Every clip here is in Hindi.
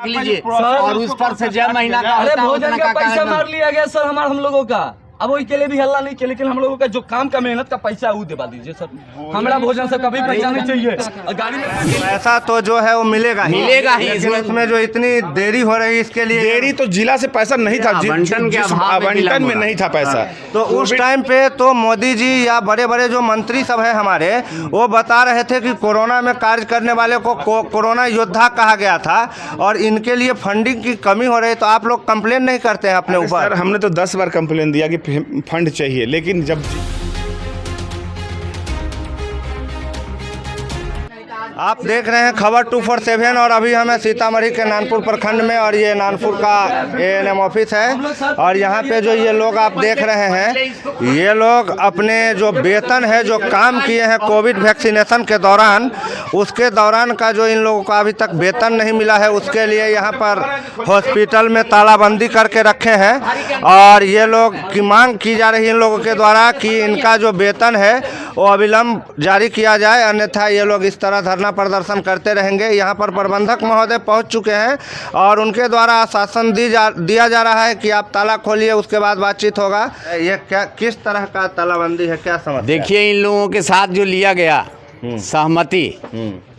लीजिए और उस पर से जब महीना का होता है भोजन का पैसा मार लिया गया सर हम लोगों का। अब वही के लिए भी हल्ला नहीं किया, लेकिन हम लोगों का जो काम का मेहनत का पैसा वो दिवा दीजिए सर। हमारा भोजन से कभी पैसा नहीं चाहिए। गाड़ी में पैसा तो जो है वो मिलेगा ही ही। इसमें जो इतनी देरी हो रही है इसके लिए देरी तो जिला से पैसा नहीं था, आवंटन में नहीं था पैसा। तो उस टाइम पे तो मोदी जी या बड़े बड़े जो मंत्री सब है हमारे, वो बता रहे थे कि कोरोना में कार्य करने वाले को कोरोना योद्धा कहा गया था और इनके लिए फंडिंग की कमी हो रही है। तो आप लोग कंप्लेन नहीं करते हैं अपने ऊपर? सर हमने तो 10 बार कंप्लेन दिया कि फंड चाहिए, लेकिन जब आप देख रहे हैं खबर 247 और अभी हमें सीतामढ़ी के नानपुर प्रखंड में, और ये नानपुर का एएनएम ऑफिस है। और यहाँ पे जो ये लोग आप देख रहे हैं, ये लोग अपने जो वेतन है, जो काम किए हैं कोविड वैक्सीनेशन के दौरान, उसके दौरान का जो इन लोगों को अभी तक वेतन नहीं मिला है, उसके लिए यहाँ पर हॉस्पिटल में तालाबंदी करके रखे हैं। और ये लोग की मांग की जा रही है इन लोगों के द्वारा कि इनका जो वेतन है वो अविलंब जारी किया जाए, अन्यथा ये लोग इस तरह धरना प्रदर्शन करते रहेंगे। यहाँ पर प्रबंधक महोदय पहुँच चुके हैं और उनके द्वारा आश्वासन दिया जा रहा है कि आप ताला खोलिए, उसके बाद बातचीत होगा। ये क्या किस तरह का तालाबंदी है, क्या समझ? देखिए, इन लोगों के साथ जो लिया गया सहमति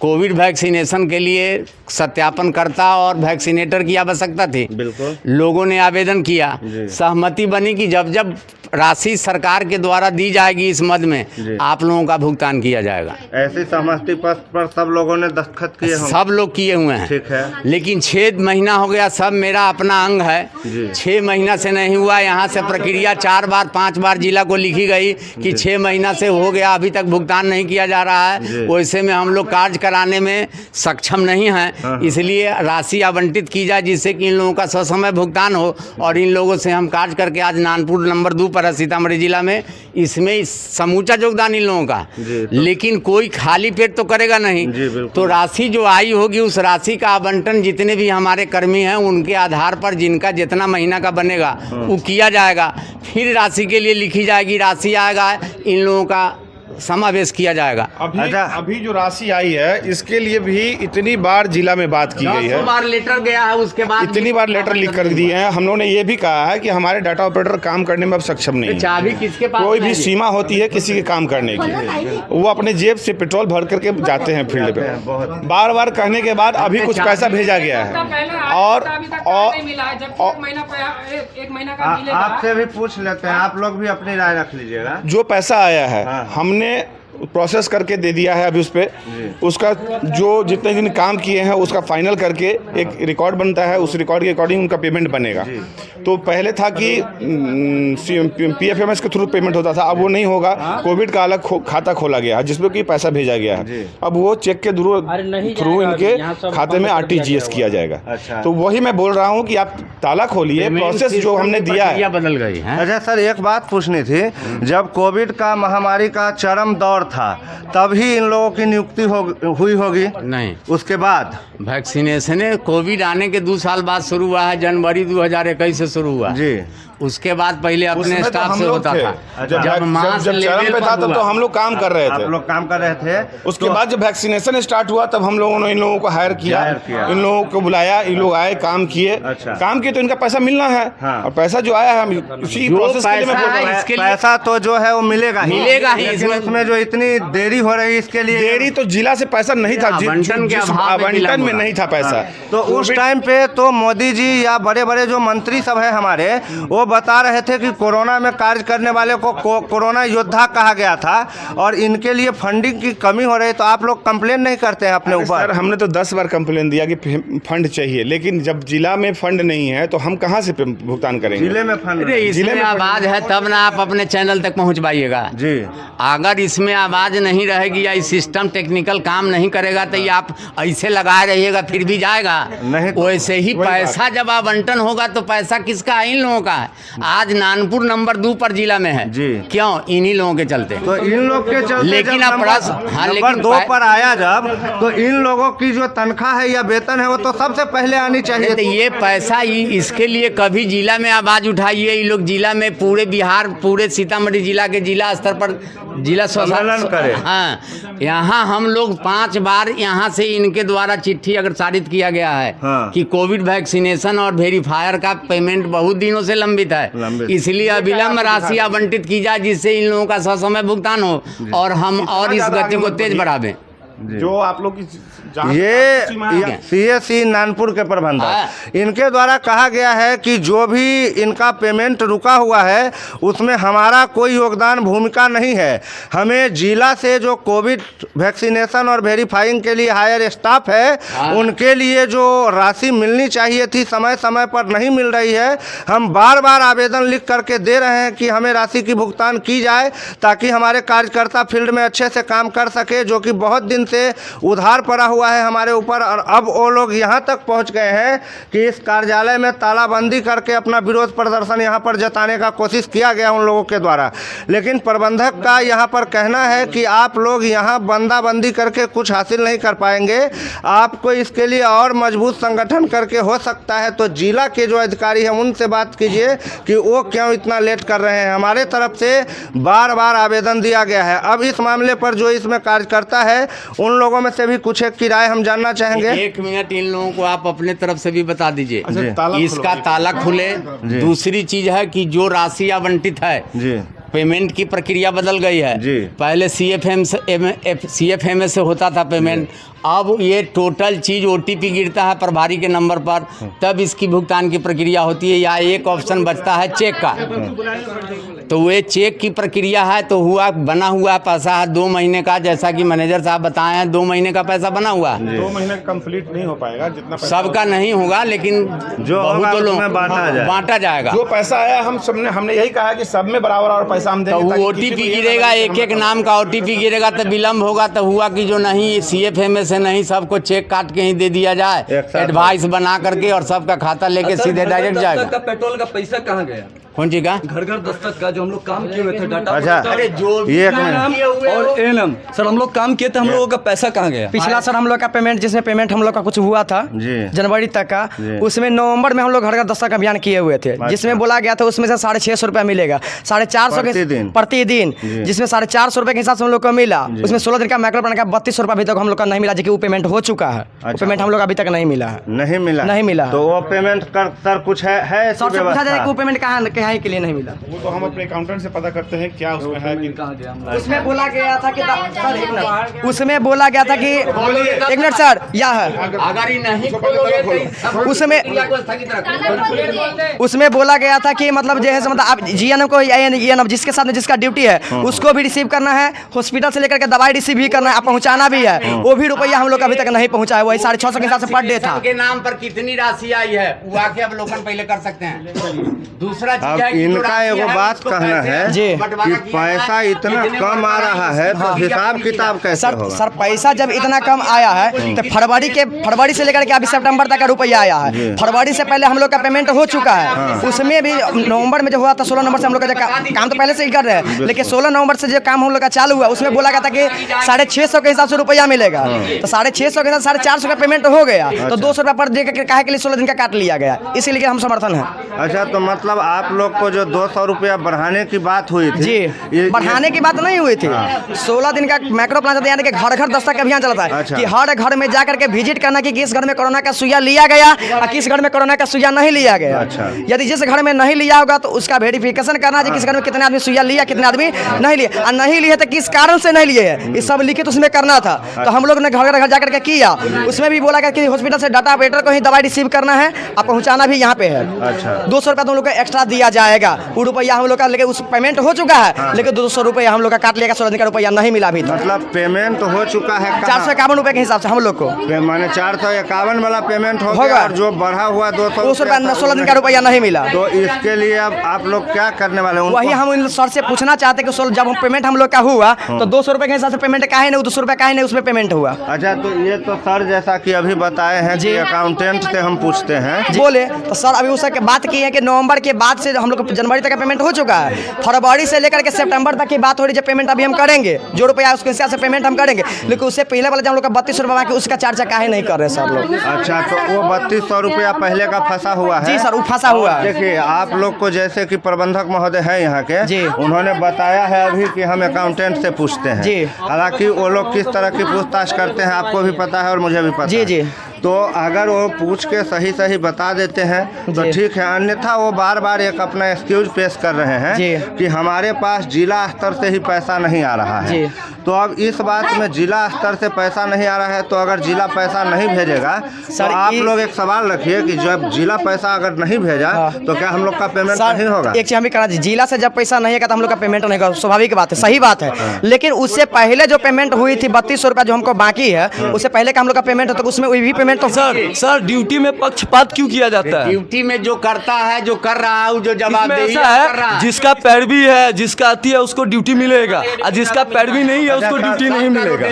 कोविड वैक्सीनेशन के लिए सत्यापनकर्ता और वैक्सीनेटर की आवश्यकता थी। बिल्कुल लोगों ने आवेदन किया, सहमति बनी कि जब जब राशि सरकार के द्वारा दी जाएगी इस मद में आप लोगों का भुगतान किया जाएगा। ऐसी सहमति पत्र पर सब लोगों ने दस्तखत किए होंगे? सब लोग किए हुए हैं। ठीक है, लेकिन 6 महीना हो गया, सब मेरा अपना अंग है, 6 महीना से नहीं हुआ। यहाँ से प्रक्रिया 4 बार 5 बार जिला को लिखी गई कि 6 महीना से हो गया, अभी तक भुगतान नहीं किया जा रहा है। वैसे में हम लोग कार्य कराने में सक्षम नहीं हैं, इसलिए राशि आवंटित की जाए जिससे कि इन लोगों का ससमय भुगतान हो। और इन लोगों से हम कार्य करके आज नानपुर नंबर 2 पर है सीतामढ़ी जिला में, इसमें समूचा योगदान इन लोगों का। लेकिन कोई खाली पेट तो करेगा नहीं, तो राशि जो आई होगी उस राशि का आवंटन जितने भी हमारे कर्मी हैं उनके आधार पर जिनका जितना महीना का बनेगा वो किया जाएगा। फिर राशि के लिए लिखी जाएगी, राशि आएगा, इन लोगों का समावेश किया जाएगा। अभी जो राशि आई है इसके लिए भी इतनी बार जिला में बात की गई है, बार लेटर गया है, उसके बाद इतनी बार लेटर लिख कर दिए हैं। हम लोगों ने ये भी कहा है कि हमारे डाटा ऑपरेटर काम करने में अब सक्षम नहीं है। चाबी किसके पास? कोई भी सीमा होती है किसी के काम करने की, वो अपने जेब से पेट्रोल भर करके जाते हैं फील्ड पे। बार बार कहने के बाद अभी कुछ पैसा भेजा गया है और आपसे भी पूछ लेते हैं, आप लोग भी अपनी राय रख लीजिएगा। जो पैसा आया है हमने प्रोसेस करके दे दिया है। अभी उस पे उसका जो जितने दिन काम किए हैं उसका फाइनल करके एक रिकॉर्ड बनता है, उस रिकॉर्ड के अकॉर्डिंग उनका पेमेंट बनेगा। तो पहले था कि PFMS के थ्रू पेमेंट होता था, अब वो नहीं होगा। कोविड का अलग खाता खोला गया है जिसमें कि पैसा भेजा गया है, अब वो चेक के थ्रू इनके खाते में RTGS किया जाएगा। तो वही मैं बोल रहा हूँ कि आप ताला खोलिए, प्रोसेस जो हमने दिया है बदल गई है। अच्छा सर, एक बात पूछनी थी, जब कोविड का महामारी का चरम दौर था तभी इन लोगों की नियुक्ति हुई होगी? नहीं, उसके बाद वैक्सीनेशन कोविड आने के 2 साल बाद शुरू हुआ है, जनवरी 2021 से शुरू हुआ जी। उसके बाद पहले अपने स्टाफ से होता था। जब चरम पे था तब तो हम लोग काम कर रहे थे, आप लोग काम कर रहे थे। उसके बाद जब वैक्सीनेशन स्टार्ट हुआ तब हम लोगों ने इन लोगों को हायर किया, इन लोगों को बुलाया, इन लोग आए, काम किए। काम किए तो इनका पैसा मिलना है और पैसा जो आया है उसी प्रोसेस के लिए मैं बोल रहा हूं। पैसा तो जो है वो मिलेगा ही। इसमें जो इतनी देरी हो रही है इसके लिए देरी तो जिला से पैसा नहीं था, आवंटन में नहीं था पैसा। तो उस टाइम पे तो मोदी जी या बड़े बड़े जो मंत्री सब है हमारे, वो बता रहे थे कि कोरोना में कार्य करने वाले को कोरोना योद्धा कहा गया था और इनके लिए फंडिंग की कमी हो रही है। तो आप लोग कंप्लेन नहीं करते हैं अपने ऊपर? सर हमने तो 10 बार कंप्लेन दिया कि फंड चाहिए, लेकिन जब जिला में फंड नहीं है तो हम कहाँ से भुगतान करेंगे? जिले में फंड, जिले में आवाज है तब ना आप अपने चैनल तक पहुँच पाइएगा जी। अगर इसमें आवाज नहीं रहेगी या इस सिस्टम टेक्निकल काम नहीं करेगा तो ये आप ऐसे लगाए रहिएगा फिर भी जाएगा नहीं। वैसे ही पैसा जब आवंटन होगा तो पैसा किसका? इन लोगों का है। आज नानपुर नंबर 2 पर जिला में है जी। क्यों? इन्हीं लोगों के चलते। तो इन लोग के चलते लेकिन जब अब नंबर 2 पर आया जब, तो इन लोगों की जो तनख्वाह है या वेतन है वो तो सबसे पहले आनी चाहिए। तो ये पैसा इसके लिए कभी जिला में आवाज उठाइए। ये लोग जिला में पूरे बिहार, पूरे सीतामढ़ी जिला के जिला स्तर पर जिला सम्मेलन करे। हाँ, यहाँ हम लोग 5 बार यहाँ से इनके द्वारा चिट्ठी अग्रसारित किया गया है हाँ। कि कोविड वैक्सीनेशन और वेरीफायर का पेमेंट बहुत दिनों से लंबित है, इसलिए अविलंब राशि आवंटित की जाए जिससे इन लोगों का ससमय भुगतान हो और हम और इस गति को तेज बढ़ावें। जो आप लोग की ये CSC नानपुर के प्रबंधक, इनके द्वारा कहा गया है कि जो भी इनका पेमेंट रुका हुआ है उसमें हमारा कोई योगदान भूमिका नहीं है। हमें जिला से जो कोविड वैक्सीनेशन और वेरीफाइंग के लिए हायर स्टाफ है उनके लिए जो राशि मिलनी चाहिए थी समय समय पर नहीं मिल रही है। हम बार बार आवेदन लिख करके दे रहे हैं कि हमें राशि की भुगतान की जाए ताकि हमारे कार्यकर्ता फील्ड में अच्छे से काम कर सके, जो कि बहुत दिन से उधार पड़ा हुआ है हमारे ऊपर। और अब वो लोग यहाँ तक पहुँच गए हैं कि इस कार्यालय में तालाबंदी करके अपना विरोध प्रदर्शन यहाँ पर जताने का कोशिश किया गया उन लोगों के द्वारा। लेकिन प्रबंधक का यहाँ पर कहना है कि आप लोग यहाँ बंदाबंदी करके कुछ हासिल नहीं कर पाएंगे, आपको इसके लिए और मजबूत संगठन करके हो सकता है। तो जिला के जो अधिकारी हैं उनसे बात कीजिए कि वो क्यों इतना लेट कर रहे हैं। हमारे तरफ से बार बार आवेदन दिया गया है। अब इस मामले पर जो इसमें कार्यकर्ता है उन लोगों में से भी कुछ एक की राय हम जानना चाहेंगे। 1 मिनट इन लोगों को आप अपने तरफ से भी बता दीजिए। ताला इसका ताला खुले। दूसरी चीज है कि जो राशि आवंटित है जी, पेमेंट की प्रक्रिया बदल गई है जी। पहले CFM से होता था पेमेंट, अब ये टोटल चीज़ OTP गिरता है प्रभारी के नंबर पर, तब इसकी भुगतान की प्रक्रिया होती है। या एक ऑप्शन बचता है चेक का, तो वो चेक की प्रक्रिया है तो बना हुआ पैसा है 2 महीने का, जैसा कि मैनेजर साहब बताए हैं 2 महीने का पैसा बना हुआ है। 2 महीने कंप्लीट नहीं हो पाएगा, जितना सबका नहीं होगा लेकिन जो होगा उसमें बांटा जाएगा। जो पैसा आया हमने यही कहा कि सब में बराबर और पैसा हम तो देंगे। OTP गिरेगा, एक नाम का OTP गिरेगा तो विलम्ब होगा। तो हुआ कि जो नहीं CFM से नहीं सबको चेक काट के ही दे दिया जाए, एडवाइस बना करके और सबका खाता लेके सीधे डायरेक्ट जाएगा। पेट्रोल का पैसा कहाँ गया? कौन सी का? घर घर दस्तक का जो हम लोग काम किए हुए थे डाटा। अच्छा, अरे जो ये एक मिनट। और ANM सर हम लोग काम किए थे, हम लोगों का पैसा कहाँ गया? पिछला सर हम लोग का पेमेंट, जिसमें पेमेंट हम लोग का कुछ हुआ था जी। जनवरी तक का, जी। उसमें नवंबर में हम लोग घर का दस्तक अभियान किए हुए थे, जिसमें बोला गया था उसमें से 650 रुपया मिलेगा, 450 प्रतिदिन, जिसमें 450 रुपये के हिसाब से हम लोग को मिला। उसमें 16 दिन का मैक्रो प्लान का 3200 रुपया अभी तक हम लोग का नहीं मिला, जो वो पेमेंट हो चुका है। पेमेंट हम लोग अभी तक नहीं मिला है। नहीं मिला। तो वो पेमेंट कर सर कुछ है सर से पूछा जाए कि वो पेमेंट कहाँ के लिए नहीं मिला। वो तो हम अपने अकाउंटेंट से पता करते हैं क्या उसमें है कि उसमें बोला गया था कि सर एक मिनट, उसमें बोला गया था कि एक मिनट सर, यह है अगर ही नहीं उसमें बोला गया था कि मतलब जैसे मतलब आप GNM को ENM जिसके साथ में जिसका ड्यूटी है उसको भी रिसीव करना है, हॉस्पिटल से लेकर के दवाई रिसीव भी करना है, पहुंचाना भी है। वो भी रुपया हम लोग अभी तक नहीं पहुंचा है। वही 650 के हिसाब से पर डे था। के नाम पर कितनी राशि आई है वो आके अवलोकन पहले कर सकते हैं। दूसरा चीज है कि इनका एगो बात कहना है जी कि पैसा इतना कम आ रहा है तो हिसाब किताब कैसे होगा? सर पैसा जब इतना कम आया है तो फरवरी से लेकर के अभी सितंबर तक का रुपया आया है। फरवरी से पहले हम लोग का पेमेंट हो चुका है। उसमें भी नवंबर में जो हुआ था 16 नवंबर से हम लोग का काम तो पहले से ही कर रहे हैं, लेकिन 16 नवंबर से जो काम हम लोग का चालू हुआ उसमें बोला गया था कि 650 के हिसाब से रुपया मिलेगा। तो 650 के साथ 450 का पेमेंट हो गया, तो 200 रुपया पर डे काहे के लिए 16 दिन का काट लिया गया, इसीलिए हम समर्थन है। अच्छा, तो मतलब आप लोग को जो 200 रुपया बढ़ाने की बात हुई थी जी, बढ़ाने की बात नहीं हुई थी। 16 दिन का मैक्रो प्लान चलता है, यानी कि घर घर दस्तक अभियान चलता है। अच्छा। कि हर घर में जाकर के विजिट करना कि किस घर में कोरोना का सुइया लिया गया और किस घर में कोरोना का सुइया नहीं लिया गया। अच्छा। यदि जिस घर में नहीं लिया होगा तो उसका वेरिफिकेशन करना है किस घर में कितने आदमी सुइया लिया, कितने आदमी नहीं लिए, और नहीं लिए तो किस कारण से नहीं लिए है, ये सब लिखित उसमें करना था। तो हम लोग ने घर घर जाकर के किया। उसमें भी बोला गया कि हॉस्पिटल से डाटा ऑपरेटर को ही दवाई रिसीव करना है और पहुंचाना भी यहाँ पे है। अच्छा। 200 रुपया हम लोग को एक्स्ट्रा दिया जाएगा। वो रुपया हम लोग का लेकिन उस पेमेंट हो चुका है, लेकिन 200 रुपया हम लोग का काट लिया। 16 दिन का रुपया नहीं मिला अभी तक। मतलब पेमेंट हो चुका है 451 रुपये के हिसाब से हम लोग को, माने 451 वाला पेमेंट होगा और जो बढ़ा हुआ 200 रुपया 16 दिन का रुपया नहीं मिला। तो इसके लिए अब आप लोग क्या करने वाले हैं? वही हम इन सर से पूछना चाहते हैं कि जब हम पेमेंट हम लोग का हुआ तो 200 रुपये के हिसाब से पेमेंट काहे नहीं, 200 रुपया काहे नहीं उसमें पेमेंट हुआ। अच्छा, तो ये तो सर जैसा कि अभी बताए हैं कि अकाउंटेंट से हम पूछते हैं बोले तो सर अभी उसके बात की है कि नवंबर के बाद से हम लोग जनवरी तक का पेमेंट हो चुका है। फरवरी से लेकर के सितंबर तक की बात हो रही है, जब पेमेंट अभी हम करेंगे, जो रुपया उसके हिसाब से पेमेंट हम करेंगे, लेकिन उससे पहले वाला जो हम लोग का 3200 रुपया बाकी उसका चार्ज काहे नहीं कर रहे सर लोग? अच्छा, तो वो 3200 रुपया पहले का फंसा हुआ है? जी सर, वो फंसा हुआ है। देखिए, आप लोग को जैसे कि प्रबंधक महोदय है यहाँ के जी, उन्होंने बताया है अभी कि हम अकाउंटेंट से पूछते हैं जी। हालांकि वो लोग किस तरह की पूछताछ करते हैं आपको भी पता है और मुझे भी पता जी, है। जी। तो अगर वो पूछ के सही सही बता देते हैं तो ठीक है, अन्यथा वो बार बार एक अपना एक्सक्यूज पेश कर रहे हैं जी। कि हमारे पास जिला स्तर से ही पैसा नहीं आ रहा है। जी। तो अब इस बात में जिला स्तर से पैसा नहीं आ रहा है, तो अगर जिला पैसा नहीं भेजेगा तो आप लोग एक सवाल रखिए कि जब जिला पैसा अगर नहीं भेजा तो क्या हम लोग का पेमेंट नहीं होगा? एक चीज हमें कहना चाहिए, जिला से जब पैसा नहीं आएगा तो हम लोग का पेमेंट नहीं होगा, स्वाभाविक बात है, सही बात है। लेकिन उससे पहले जो पेमेंट हुई थी 3200 रुपया जो हमको बाकी है, उससे पहले का हम लोग का पेमेंट है, तो उसमें वही भी पेमेंट तो सर ड्यूटी में पक्षपात क्यों किया जाता है? ड्यूटी में जो करता है, जो कर रहा है, जो जवाबदेही इसमें ऐसा कर रहा है, है। जिसका पैरवी है, जिसका आती है उसको ड्यूटी मिलेगा, और जिसका पैरवी नहीं है उसको ड्यूटी नहीं मिलेगा।